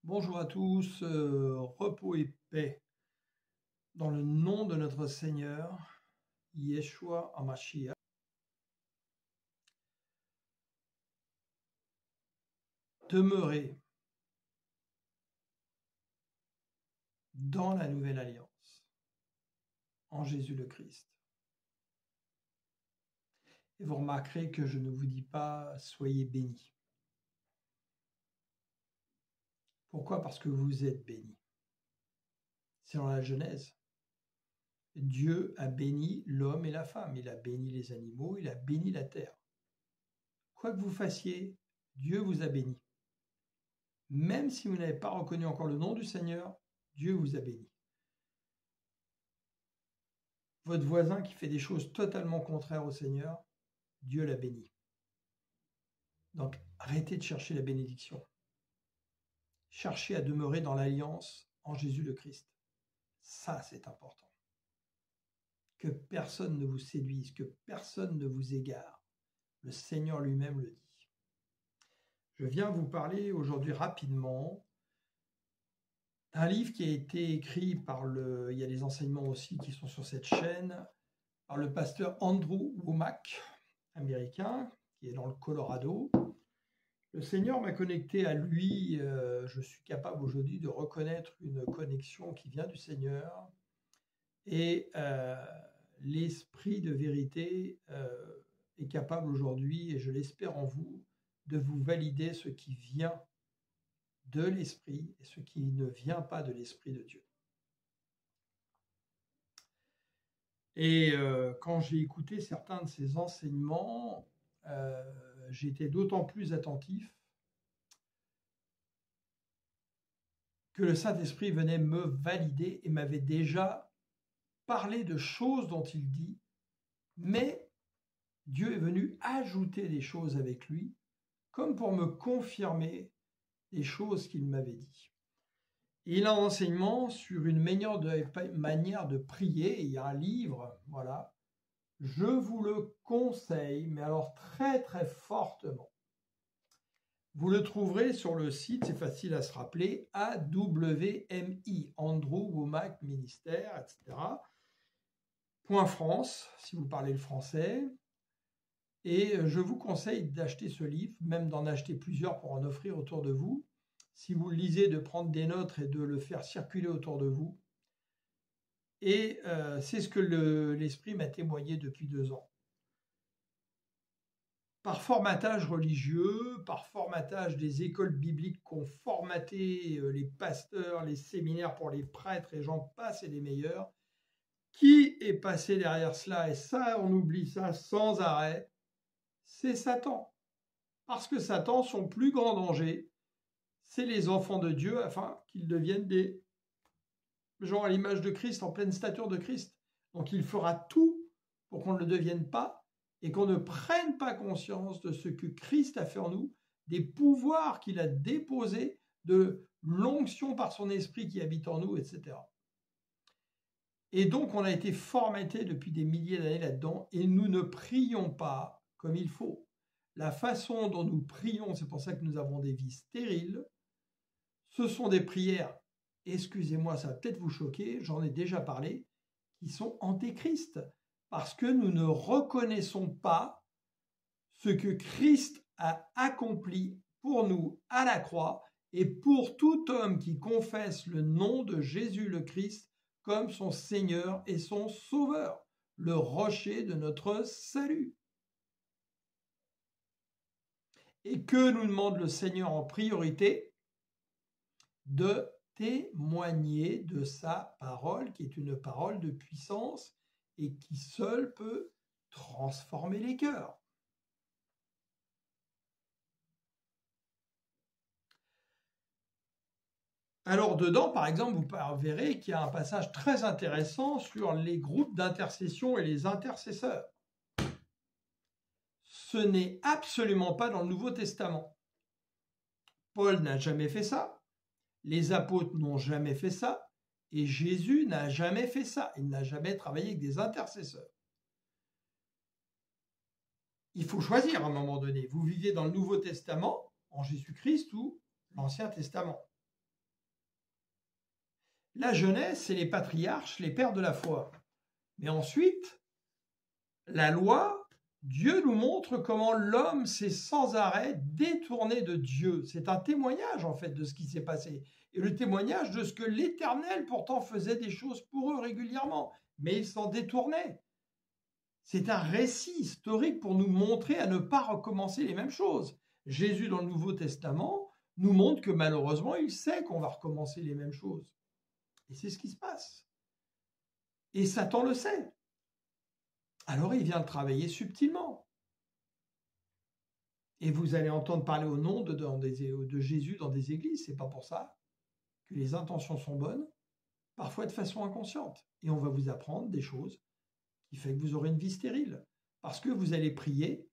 Bonjour à tous, repos et paix dans le nom de notre Seigneur, Yeshua HaMashiach. Demeurez dans la nouvelle alliance, en Jésus le Christ. Et vous remarquerez que je ne vous dis pas « soyez bénis ». Pourquoi? Parce que vous êtes bénis. C'est dans la Genèse. Dieu a béni l'homme et la femme, il a béni les animaux, il a béni la terre. Quoi que vous fassiez, Dieu vous a béni. Même si vous n'avez pas reconnu encore le nom du Seigneur, Dieu vous a béni. Votre voisin qui fait des choses totalement contraires au Seigneur, Dieu l'a béni. Donc arrêtez de chercher la bénédiction. Cherchez à demeurer dans l'alliance en Jésus le Christ. Ça, c'est important. Que personne ne vous séduise, que personne ne vous égare. Le Seigneur lui-même le dit. Je viens vous parler aujourd'hui rapidement d'un livre qui a été écrit par il y a des enseignements aussi qui sont sur cette chaîne, par le pasteur Andrew Wommack, américain, qui est dans le Colorado. Le Seigneur m'a connecté à lui, je suis capable aujourd'hui de reconnaître une connexion qui vient du Seigneur, et l'esprit de vérité est capable aujourd'hui, et je l'espère en vous, de vous valider ce qui vient de l'esprit et ce qui ne vient pas de l'esprit de Dieu. Et quand j'ai écouté certains de ces enseignements, j'étais d'autant plus attentif que le Saint-Esprit venait me valider et m'avait déjà parlé de choses dont il dit, mais Dieu est venu ajouter des choses avec lui, comme pour me confirmer les choses qu'il m'avait dit. Et il a un enseignement sur une manière de prier, et il y a un livre, voilà, je vous le conseille, mais alors très très fortement. Vous le trouverez sur le site, c'est facile à se rappeler, AWMI, Andrew Wommack Ministère, etc. .France, si vous parlez le français. Et je vous conseille d'acheter ce livre, même d'en acheter plusieurs pour en offrir autour de vous. Si vous le lisez, de prendre des notes et de le faire circuler autour de vous. Et c'est ce que l'Esprit m'a témoigné depuis 2 ans. Par formatage religieux, par formatage des écoles bibliques qu'ont formaté les pasteurs, les séminaires pour les prêtres, et j'en passe et les meilleurs, qui est passé derrière cela? Et ça, on oublie ça sans arrêt, c'est Satan. Parce que Satan, son plus grand danger, c'est les enfants de Dieu, afin qu'ils deviennent des gens à l'image de Christ, en pleine stature de Christ. Donc il fera tout pour qu'on ne le devienne pas, et qu'on ne prenne pas conscience de ce que Christ a fait en nous, des pouvoirs qu'il a déposés, de l'onction par son esprit qui habite en nous, etc. Et donc on a été formaté depuis des milliers d'années là-dedans, et nous ne prions pas comme il faut. La façon dont nous prions, c'est pour ça que nous avons des vies stériles, ce sont des prières, excusez-moi, ça va peut-être vous choquer, j'en ai déjà parlé, qui sont antéchrist, parce que nous ne reconnaissons pas ce que Christ a accompli pour nous à la croix et pour tout homme qui confesse le nom de Jésus le Christ comme son Seigneur et son Sauveur, le rocher de notre salut. Et que nous demande le Seigneur en priorité? De témoigner de sa parole, qui est une parole de puissance et qui seule peut transformer les cœurs. Alors dedans, par exemple, vous verrez qu'il y a un passage très intéressant sur les groupes d'intercession et les intercesseurs. Ce n'est absolument pas dans le Nouveau Testament. Paul n'a jamais fait ça, les apôtres n'ont jamais fait ça, et Jésus n'a jamais fait ça. Il n'a jamais travaillé avec des intercesseurs. Il faut choisir à un moment donné. Vous vivez dans le Nouveau Testament, en Jésus-Christ, ou l'Ancien Testament. La jeunesse, c'est les patriarches, les pères de la foi. Mais ensuite, la loi, Dieu nous montre comment l'homme s'est sans arrêt détourné de Dieu. C'est un témoignage en fait de ce qui s'est passé. Et le témoignage de ce que l'Éternel pourtant faisait des choses pour eux régulièrement. Mais ils s'en détournaient. C'est un récit historique pour nous montrer à ne pas recommencer les mêmes choses. Jésus dans le Nouveau Testament nous montre que malheureusement, il sait qu'on va recommencer les mêmes choses. Et c'est ce qui se passe. Et Satan le sait. Alors il vient le travailler subtilement. Et vous allez entendre parler au nom de Jésus dans des églises. C'est pas pour ça que les intentions sont bonnes, parfois de façon inconsciente. Et on va vous apprendre des choses qui fait que vous aurez une vie stérile. Parce que vous allez prier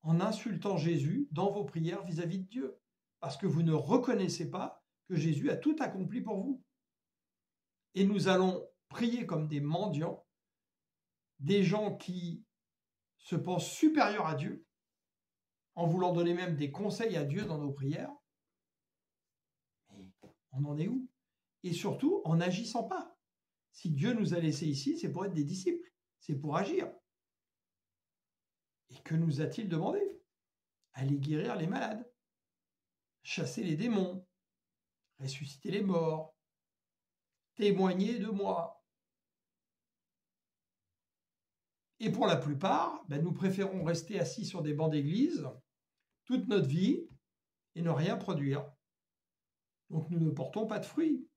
en insultant Jésus dans vos prières vis-à-vis de Dieu. Parce que vous ne reconnaissez pas que Jésus a tout accompli pour vous. Et nous allons prier comme des mendiants, des gens qui se pensent supérieurs à Dieu, en voulant donner même des conseils à Dieu dans nos prières. Mais on en est où? Et surtout, en n'agissant pas. Si Dieu nous a laissés ici, c'est pour être des disciples, c'est pour agir. Et que nous a-t-il demandé? Aller guérir les malades, chasser les démons, ressusciter les morts, témoigner de moi. Et pour la plupart, nous préférons rester assis sur des bancs d'église toute notre vie et ne rien produire. Donc nous ne portons pas de fruits.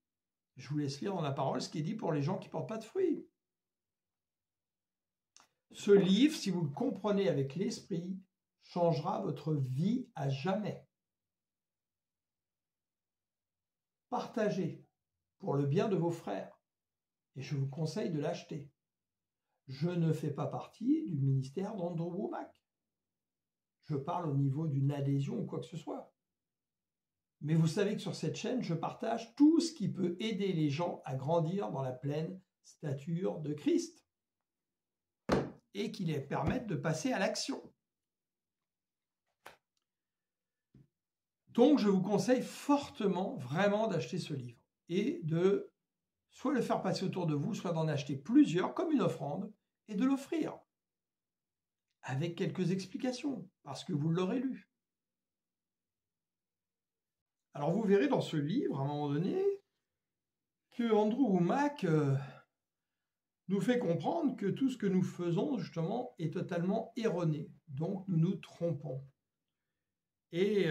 Je vous laisse lire dans la parole ce qui est dit pour les gens qui ne portent pas de fruits. Ce livre, si vous le comprenez avec l'esprit, changera votre vie à jamais. Partagez pour le bien de vos frères et je vous conseille de l'acheter. Je ne fais pas partie du ministère d'Andrew Wommack. Je parle au niveau d'une adhésion ou quoi que ce soit. Mais vous savez que sur cette chaîne, je partage tout ce qui peut aider les gens à grandir dans la pleine stature de Christ et qui les permettent de passer à l'action. Donc, je vous conseille fortement, vraiment, d'acheter ce livre et de soit le faire passer autour de vous, soit d'en acheter plusieurs comme une offrande et de l'offrir avec quelques explications parce que vous l'aurez lu. Alors, vous verrez dans ce livre, à un moment donné, que Andrew Wommack nous fait comprendre que tout ce que nous faisons, justement, est totalement erroné. Donc, nous nous trompons. Et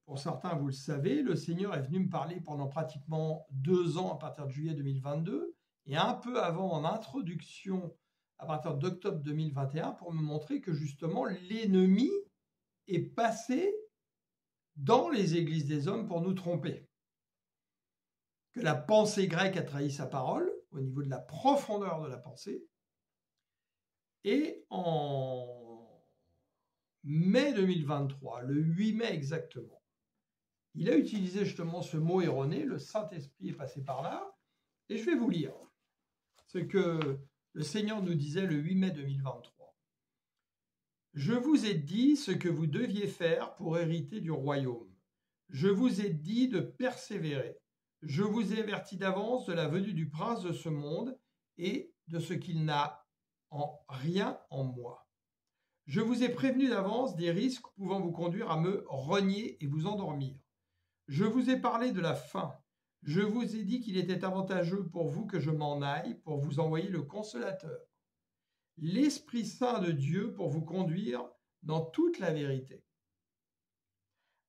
pour certains, vous le savez, le Seigneur est venu me parler pendant pratiquement 2 ans à partir de juillet 2022 et un peu avant, en introduction, à partir d'octobre 2021, pour me montrer que, justement, l'ennemi est passé dans les églises des hommes pour nous tromper. Que la pensée grecque a trahi sa parole au niveau de la profondeur de la pensée. Et en mai 2023, le 8 mai exactement, il a utilisé justement ce mot erroné, le Saint-Esprit est passé par là, et je vais vous lire ce que le Seigneur nous disait le 8 mai 2023. Je vous ai dit ce que vous deviez faire pour hériter du royaume. Je vous ai dit de persévérer. Je vous ai averti d'avance de la venue du prince de ce monde et de ce qu'il n'a en rien en moi. Je vous ai prévenu d'avance des risques pouvant vous conduire à me renier et vous endormir. Je vous ai parlé de la fin. Je vous ai dit qu'il était avantageux pour vous que je m'en aille pour vous envoyer le consolateur, l'Esprit Saint de Dieu pour vous conduire dans toute la vérité.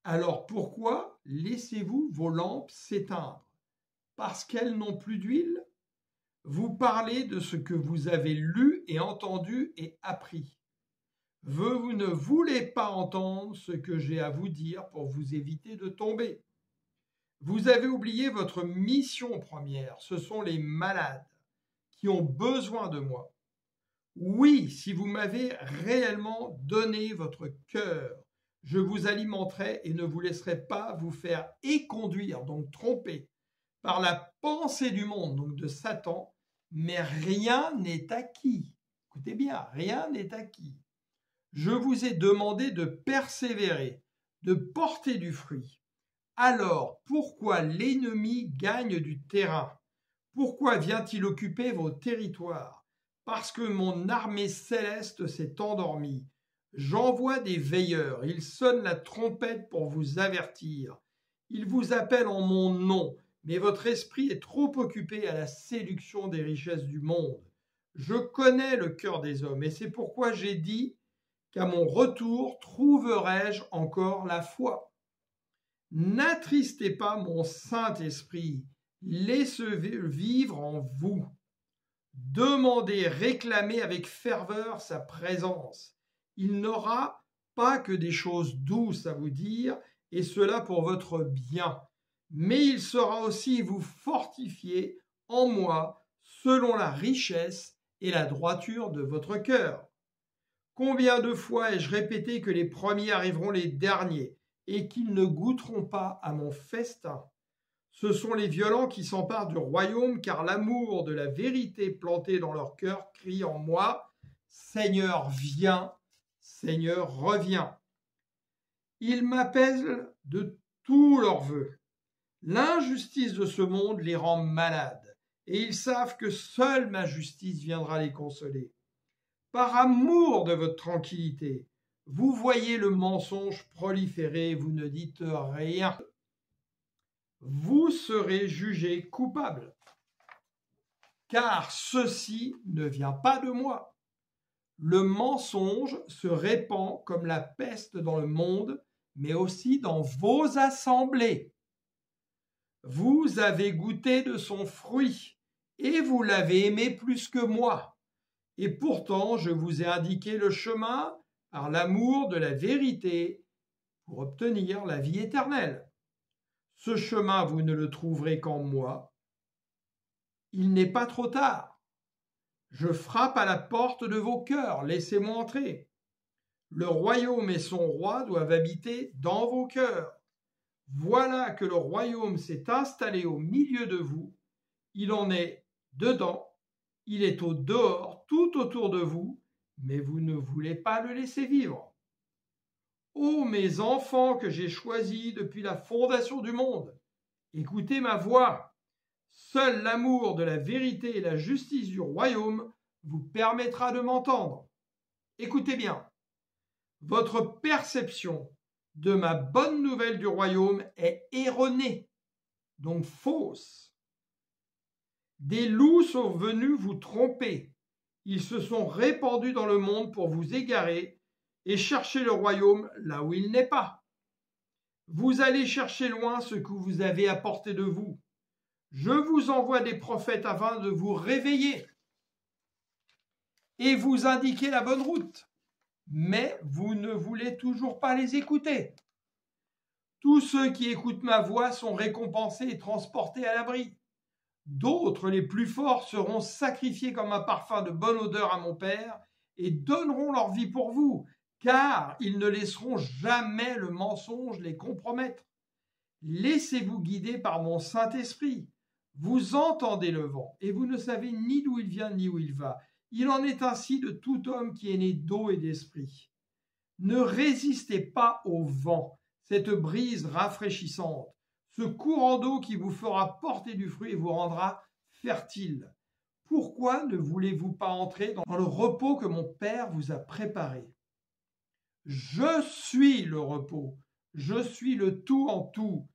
Alors pourquoi laissez-vous vos lampes s'éteindre? Parce qu'elles n'ont plus d'huile? Vous parlez de ce que vous avez lu et entendu et appris. Vous ne voulez pas entendre ce que j'ai à vous dire pour vous éviter de tomber. Vous avez oublié votre mission première, ce sont les malades qui ont besoin de moi. Oui, si vous m'avez réellement donné votre cœur, je vous alimenterai et ne vous laisserai pas vous faire éconduire, donc tromper, par la pensée du monde, donc de Satan, mais rien n'est acquis. Écoutez bien, rien n'est acquis. Je vous ai demandé de persévérer, de porter du fruit. Alors, pourquoi l'ennemi gagne du terrain? Pourquoi vient-il occuper vos territoires? Parce que mon armée céleste s'est endormie. J'envoie des veilleurs, ils sonnent la trompette pour vous avertir. Ils vous appellent en mon nom, mais votre esprit est trop occupé à la séduction des richesses du monde. Je connais le cœur des hommes, et c'est pourquoi j'ai dit qu'à mon retour trouverai-je encore la foi. N'attristez pas mon Saint-Esprit, laissez-le vivre en vous. Demandez, réclamez avec ferveur sa présence. Il n'aura pas que des choses douces à vous dire, et cela pour votre bien, mais il saura aussi vous fortifier en moi selon la richesse et la droiture de votre cœur. Combien de fois ai-je répété que les premiers arriveront les derniers et qu'ils ne goûteront pas à mon festin? Ce sont les violents qui s'emparent du royaume, car l'amour de la vérité planté dans leur cœur crie en moi, Seigneur, viens, Seigneur, reviens. Ils m'appellent de tous leurs vœux. L'injustice de ce monde les rend malades, et ils savent que seule ma justice viendra les consoler. Par amour de votre tranquillité, vous voyez le mensonge proliférer, vous ne dites rien. Vous serez jugés coupables, car ceci ne vient pas de moi. Le mensonge se répand comme la peste dans le monde, mais aussi dans vos assemblées. Vous avez goûté de son fruit, et vous l'avez aimé plus que moi. Et pourtant, je vous ai indiqué le chemin par l'amour de la vérité pour obtenir la vie éternelle. Ce chemin, vous ne le trouverez qu'en moi. Il n'est pas trop tard. Je frappe à la porte de vos cœurs, laissez-moi entrer. Le royaume et son roi doivent habiter dans vos cœurs. Voilà que le royaume s'est installé au milieu de vous. Il en est dedans, il est au dehors, tout autour de vous, mais vous ne voulez pas le laisser vivre. Ô mes enfants que j'ai choisis depuis la fondation du monde, écoutez ma voix. Seul l'amour de la vérité et la justice du royaume vous permettra de m'entendre. Écoutez bien. Votre perception de ma bonne nouvelle du royaume est erronée, donc fausse. Des loups sont venus vous tromper. Ils se sont répandus dans le monde pour vous égarer et chercher le royaume là où il n'est pas. Vous allez chercher loin ce que vous avez à portée de vous. Je vous envoie des prophètes afin de vous réveiller et vous indiquer la bonne route. Mais vous ne voulez toujours pas les écouter. Tous ceux qui écoutent ma voix sont récompensés et transportés à l'abri. D'autres, les plus forts, seront sacrifiés comme un parfum de bonne odeur à mon Père et donneront leur vie pour vous, car ils ne laisseront jamais le mensonge les compromettre. Laissez-vous guider par mon Saint-Esprit. Vous entendez le vent et vous ne savez ni d'où il vient ni où il va. Il en est ainsi de tout homme qui est né d'eau et d'esprit. Ne résistez pas au vent, cette brise rafraîchissante, ce courant d'eau qui vous fera porter du fruit et vous rendra fertile. Pourquoi ne voulez-vous pas entrer dans le repos que mon Père vous a préparé? Je suis le repos, je suis le tout en tout.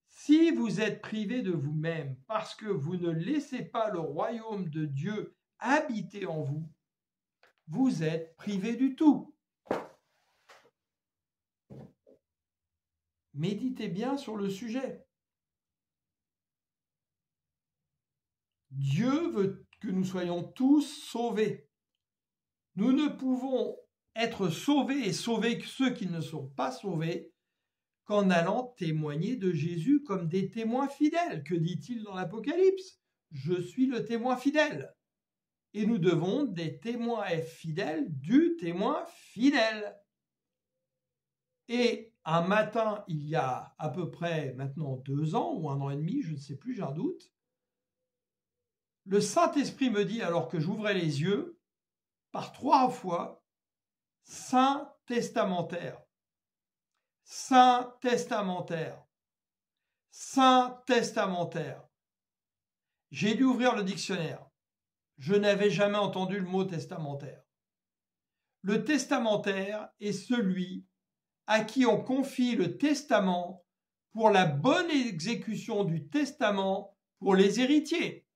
Si vous êtes privé de vous-même parce que vous ne laissez pas le royaume de Dieu habiter en vous, vous êtes privé du tout. Méditez bien sur le sujet. Dieu veut que nous soyons tous sauvés. Nous ne pouvons être sauvés et sauver ceux qui ne sont pas sauvés qu'en allant témoigner de Jésus comme des témoins fidèles. Que dit-il dans l'Apocalypse? Je suis le témoin fidèle. Et nous devons des témoins fidèles du témoin fidèle. Et un matin, il y a à peu près maintenant 2 ans ou 1 an et demi, je ne sais plus, j'ai un doute, le Saint-Esprit me dit, alors que j'ouvrais les yeux, par 3 fois, Saint testamentaire. Saint testamentaire. Saint testamentaire. J'ai dû ouvrir le dictionnaire. Je n'avais jamais entendu le mot testamentaire. Le testamentaire est celui à qui on confie le testament pour la bonne exécution du testament pour les héritiers.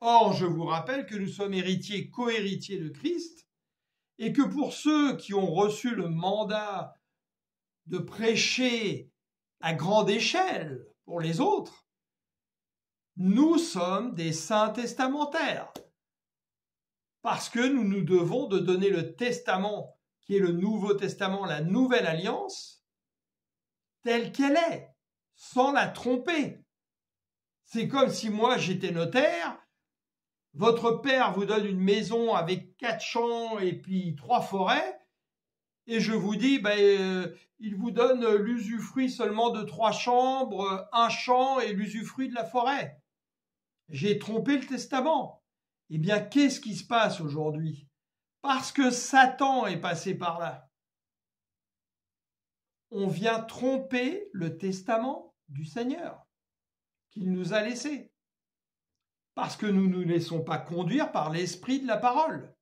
Or, je vous rappelle que nous sommes héritiers, co-héritiers de Christ, et que pour ceux qui ont reçu le mandat de prêcher à grande échelle pour les autres, nous sommes des saints testamentaires, parce que nous nous devons de donner le testament, qui est le Nouveau Testament, la Nouvelle Alliance, telle qu'elle est, sans la tromper. C'est comme si moi j'étais notaire, votre père vous donne une maison avec 4 champs et puis 3 forêts, et je vous dis, il vous donne l'usufruit seulement de 3 chambres, 1 champ et l'usufruit de la forêt. J'ai trompé le testament. Eh bien, qu'est-ce qui se passe aujourd'hui? Parce que Satan est passé par là. On vient tromper le testament du Seigneur qu'il nous a laissé. Parce que nous ne nous laissons pas conduire par l'esprit de la parole,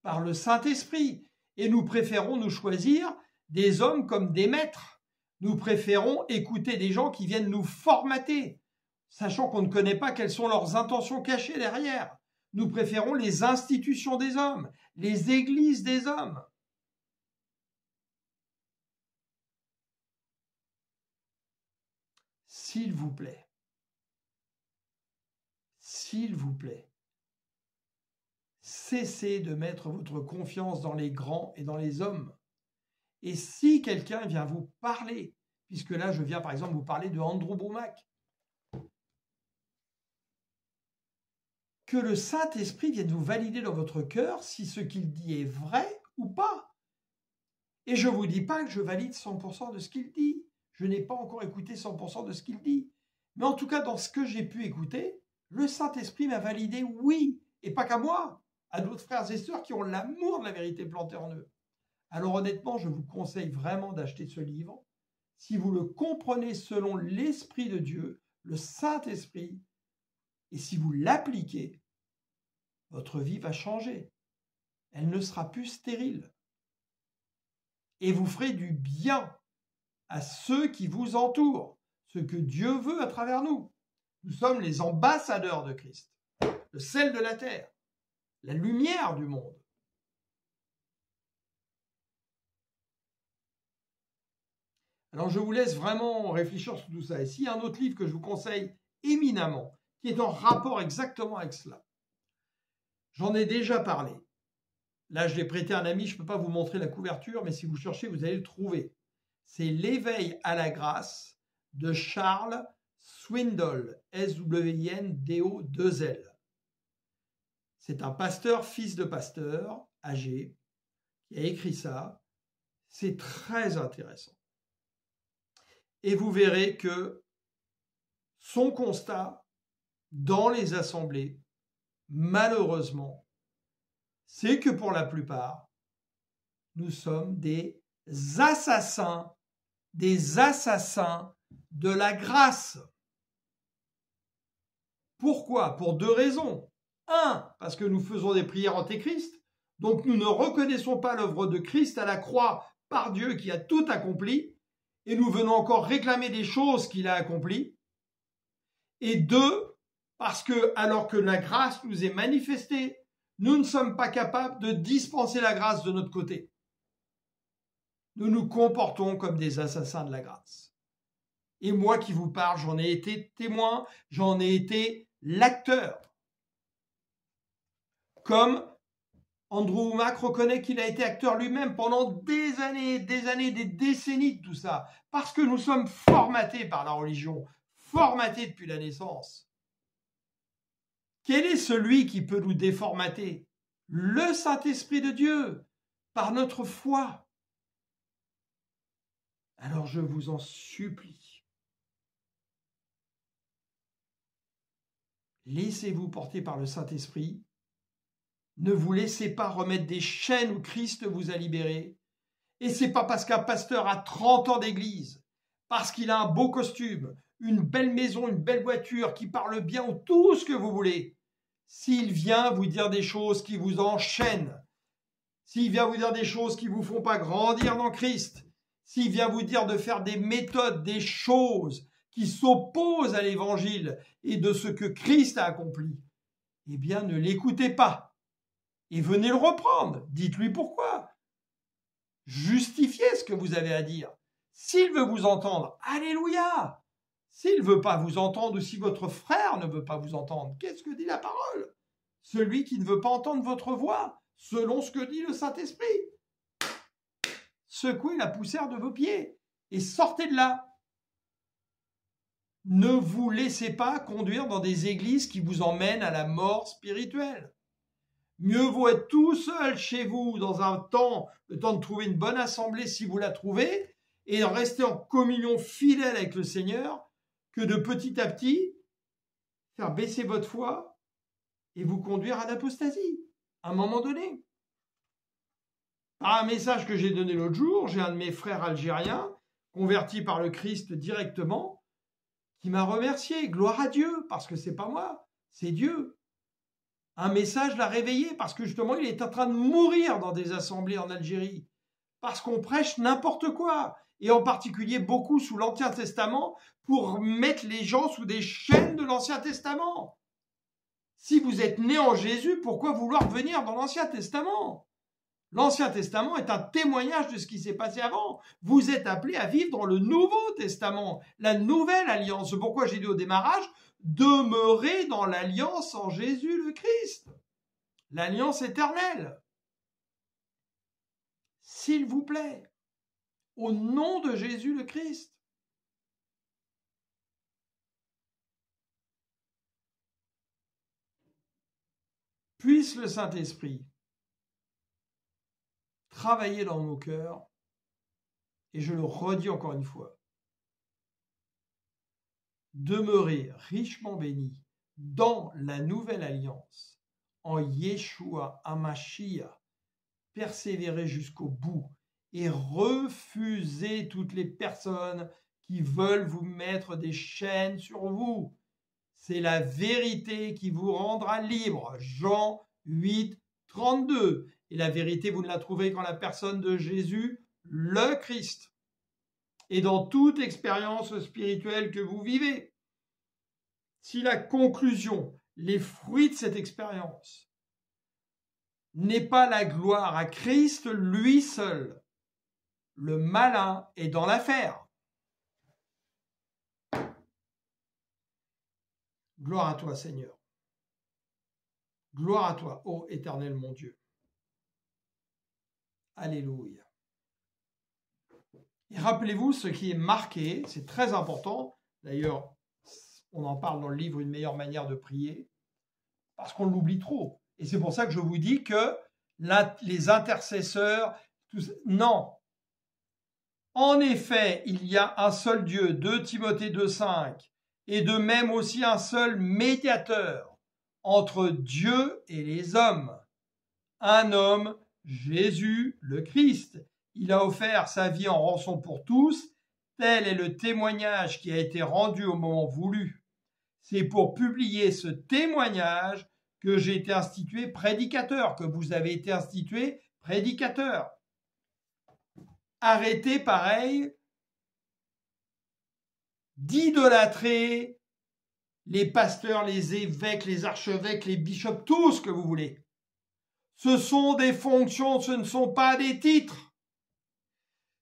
par le Saint-Esprit. Et nous préférons nous choisir des hommes comme des maîtres. Nous préférons écouter des gens qui viennent nous formater, sachant qu'on ne connaît pas quelles sont leurs intentions cachées derrière. Nous préférons les institutions des hommes, les églises des hommes. S'il vous plaît, cessez de mettre votre confiance dans les grands et dans les hommes. Et si quelqu'un vient vous parler, puisque là je viens par exemple vous parler de Andrew Wommack, que le Saint-Esprit vienne vous valider dans votre cœur si ce qu'il dit est vrai ou pas. Et je ne vous dis pas que je valide 100% de ce qu'il dit. Je n'ai pas encore écouté 100% de ce qu'il dit. Mais en tout cas, dans ce que j'ai pu écouter, le Saint-Esprit m'a validé, oui, et pas qu'à moi, à d'autres frères et sœurs qui ont l'amour de la vérité plantée en eux. Alors honnêtement, je vous conseille vraiment d'acheter ce livre. Si vous le comprenez selon l'Esprit de Dieu, le Saint-Esprit, et si vous l'appliquez, votre vie va changer. Elle ne sera plus stérile. Et vous ferez du bien à ceux qui vous entourent, ce que Dieu veut à travers nous. Nous sommes les ambassadeurs de Christ, le sel de la terre, la lumière du monde. Alors je vous laisse vraiment réfléchir sur tout ça. Et s'il y a un autre livre que je vous conseille éminemment, qui est en rapport exactement avec cela, j'en ai déjà parlé. Là, je l'ai prêté à un ami, je ne peux pas vous montrer la couverture, mais si vous cherchez, vous allez le trouver. C'est L'éveil à la grâce de Charles Swindoll, S-W-I-N-D-O-2-L. C'est un pasteur, fils de pasteur, âgé, qui a écrit ça. C'est très intéressant. Et vous verrez que son constat dans les assemblées, malheureusement, c'est que pour la plupart, nous sommes des assassins de la grâce. Pourquoi? Pour 2 raisons. 1, parce que nous faisons des prières antéchrist, donc nous ne reconnaissons pas l'œuvre de Christ à la croix par Dieu qui a tout accompli, et nous venons encore réclamer des choses qu'il a accomplies. Et 2, parce que alors que la grâce nous est manifestée, nous ne sommes pas capables de dispenser la grâce de notre côté. Nous nous comportons comme des assassins de la grâce. Et moi qui vous parle, j'en ai été témoin, j'en ai été l'acteur. Comme Andrew Wommack reconnaît qu'il a été acteur lui-même pendant des années, des décennies de tout ça, parce que nous sommes formatés par la religion, formatés depuis la naissance. Quel est celui qui peut nous déformater? Le Saint-Esprit de Dieu, par notre foi. Alors je vous en supplie, laissez-vous porter par le Saint-Esprit. Ne vous laissez pas remettre des chaînes où Christ vous a libéré Et c'est pas parce qu'un pasteur a 30 ans d'église, parce qu'il a un beau costume, une belle maison, une belle voiture, qui parle bien ou tout ce que vous voulez, s'il vient vous dire des choses qui vous enchaînent, s'il vient vous dire des choses qui ne vous font pas grandir dans Christ, s'il vient vous dire de faire des méthodes, des choses qui s'opposent à l'évangile et de ce que Christ a accompli, eh bien ne l'écoutez pas et venez le reprendre. Dites-lui pourquoi. Justifiez ce que vous avez à dire. S'il veut vous entendre, alléluia. S'il ne veut pas vous entendre ou si votre frère ne veut pas vous entendre, qu'est-ce que dit la parole? Celui qui ne veut pas entendre votre voix, selon ce que dit le Saint-Esprit. Secouez la poussière de vos pieds et sortez de là. Ne vous laissez pas conduire dans des églises qui vous emmènent à la mort spirituelle. Mieux vaut être tout seul chez vous dans un temps, le temps de trouver une bonne assemblée si vous la trouvez, et rester en communion fidèle avec le Seigneur, que de petit à petit faire baisser votre foi et vous conduire à l'apostasie, à un moment donné. Par un message que j'ai donné l'autre jour, j'ai un de mes frères algériens, converti par le Christ directement, qui m'a remercié. Gloire à Dieu, parce que c'est pas moi, c'est Dieu. Un message l'a réveillé, parce que justement, il est en train de mourir dans des assemblées en Algérie. Parce qu'on prêche n'importe quoi, et en particulier beaucoup sous l'Ancien Testament, pour mettre les gens sous des chaînes de l'Ancien Testament. Si vous êtes né en Jésus, pourquoi vouloir venir dans l'Ancien Testament? L'Ancien Testament est un témoignage de ce qui s'est passé avant. Vous êtes appelés à vivre dans le Nouveau Testament, la nouvelle alliance. C'est pourquoi j'ai dit au démarrage, demeurez dans l'alliance en Jésus le Christ, l'alliance éternelle. S'il vous plaît, au nom de Jésus le Christ. Puisse le Saint-Esprit travailler dans nos cœurs, et je le redis encore une fois, demeurer richement bénis dans la nouvelle alliance, en Yeshua HaMashiach, persévérer jusqu'au bout et refuser toutes les personnes qui veulent vous mettre des chaînes sur vous. C'est la vérité qui vous rendra libre. Jean 8, 32. Et la vérité, vous ne la trouvez qu'en la personne de Jésus, le Christ. Et dans toute expérience spirituelle que vous vivez. Si la conclusion, les fruits de cette expérience, n'est pas la gloire à Christ lui seul, le malin est dans l'affaire. Gloire à toi, Seigneur. Gloire à toi, ô Éternel mon Dieu. Alléluia. Et rappelez-vous ce qui est marqué, c'est très important. D'ailleurs, on en parle dans le livre Une meilleure manière de prier, parce qu'on l'oublie trop. Et c'est pour ça que je vous dis que les intercesseurs, non. En effet, il y a un seul Dieu, 2 Timothée 2,5, et de même aussi un seul médiateur entre Dieu et les hommes. Un homme, Jésus le Christ. Il a offert sa vie en rançon pour tous. Tel est le témoignage qui a été rendu au moment voulu. C'est pour publier ce témoignage que j'ai été institué prédicateur, que vous avez été institué prédicateur. Arrêtez pareil d'idolâtrer les pasteurs, les évêques, les archevêques, les bishops, tout ce que vous voulez. Ce sont des fonctions, ce ne sont pas des titres.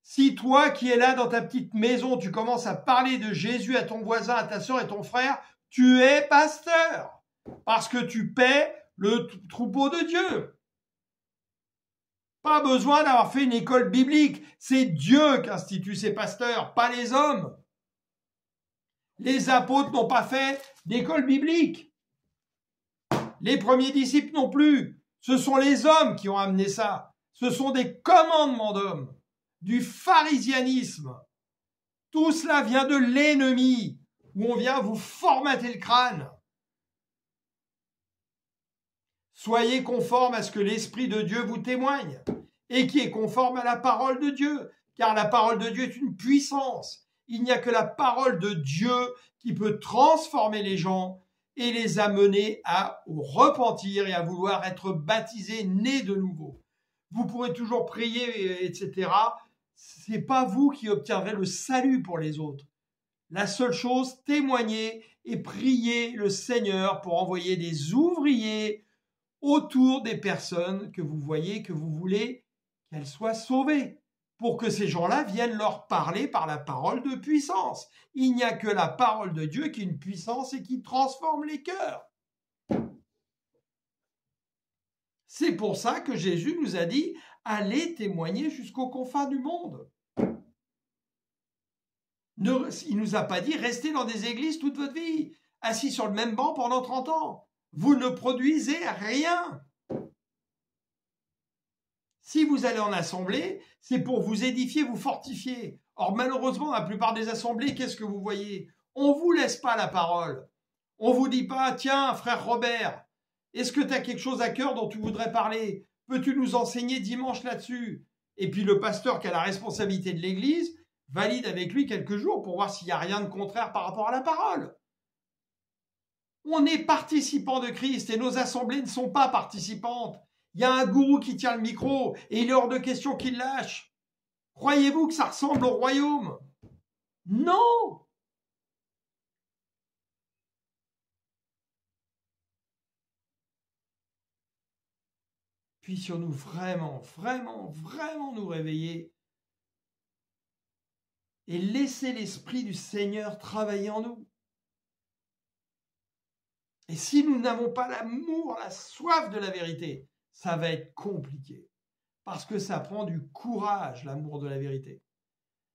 Si toi qui es là dans ta petite maison, tu commences à parler de Jésus à ton voisin, à ta soeur et ton frère, tu es pasteur parce que tu paies le troupeau de Dieu. Pas besoin d'avoir fait une école biblique. C'est Dieu qui institue ces pasteurs, pas les hommes. Les apôtres n'ont pas fait d'école biblique. Les premiers disciples non plus. Ce sont les hommes qui ont amené ça. Ce sont des commandements d'hommes, du pharisianisme. Tout cela vient de l'ennemi, où on vient vous formater le crâne. Soyez conformes à ce que l'Esprit de Dieu vous témoigne. et qui est conforme à la parole de Dieu, car la parole de Dieu est une puissance. Il n'y a que la parole de Dieu qui peut transformer les gens et les amener au repentir et à vouloir être baptisés, nés de nouveau. Vous pourrez toujours prier, etc. C'est pas vous qui obtiendrez le salut pour les autres. La seule chose, témoignez et priez le Seigneur pour envoyer des ouvriers autour des personnes que vous voyez, que vous voulez qu'elles soient sauvées, pour que ces gens-là viennent leur parler par la parole de puissance. Il n'y a que la parole de Dieu qui est une puissance et qui transforme les cœurs. C'est pour ça que Jésus nous a dit « Allez témoigner jusqu'aux confins du monde ». Il ne nous a pas dit « Restez dans des églises toute votre vie, assis sur le même banc pendant 30 ans. Vous ne produisez rien. » Si vous allez en assemblée, c'est pour vous édifier, vous fortifier. Or, malheureusement, la plupart des assemblées, qu'est-ce que vous voyez? On ne vous laisse pas la parole. On ne vous dit pas, tiens, frère Robert, est-ce que tu as quelque chose à cœur dont tu voudrais parler? Peux-tu nous enseigner dimanche là-dessus? Et puis le pasteur qui a la responsabilité de l'église valide avec lui quelques jours pour voir s'il n'y a rien de contraire par rapport à la parole. On est participants de Christ et nos assemblées ne sont pas participantes. Il y a un gourou qui tient le micro et il est hors de question qu'il lâche. Croyez-vous que ça ressemble au royaume? Non! Puissions-nous vraiment, vraiment, vraiment nous réveiller et laisser l'Esprit du Seigneur travailler en nous. Et si nous n'avons pas l'amour, la soif de la vérité, ça va être compliqué. Parce que ça prend du courage, l'amour de la vérité.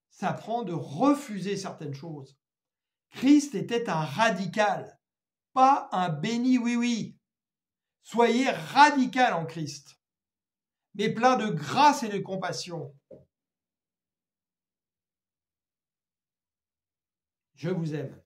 Ça prend de refuser certaines choses. Christ était un radical, pas un béni oui-oui. Soyez radical en Christ, mais plein de grâce et de compassion. Je vous aime.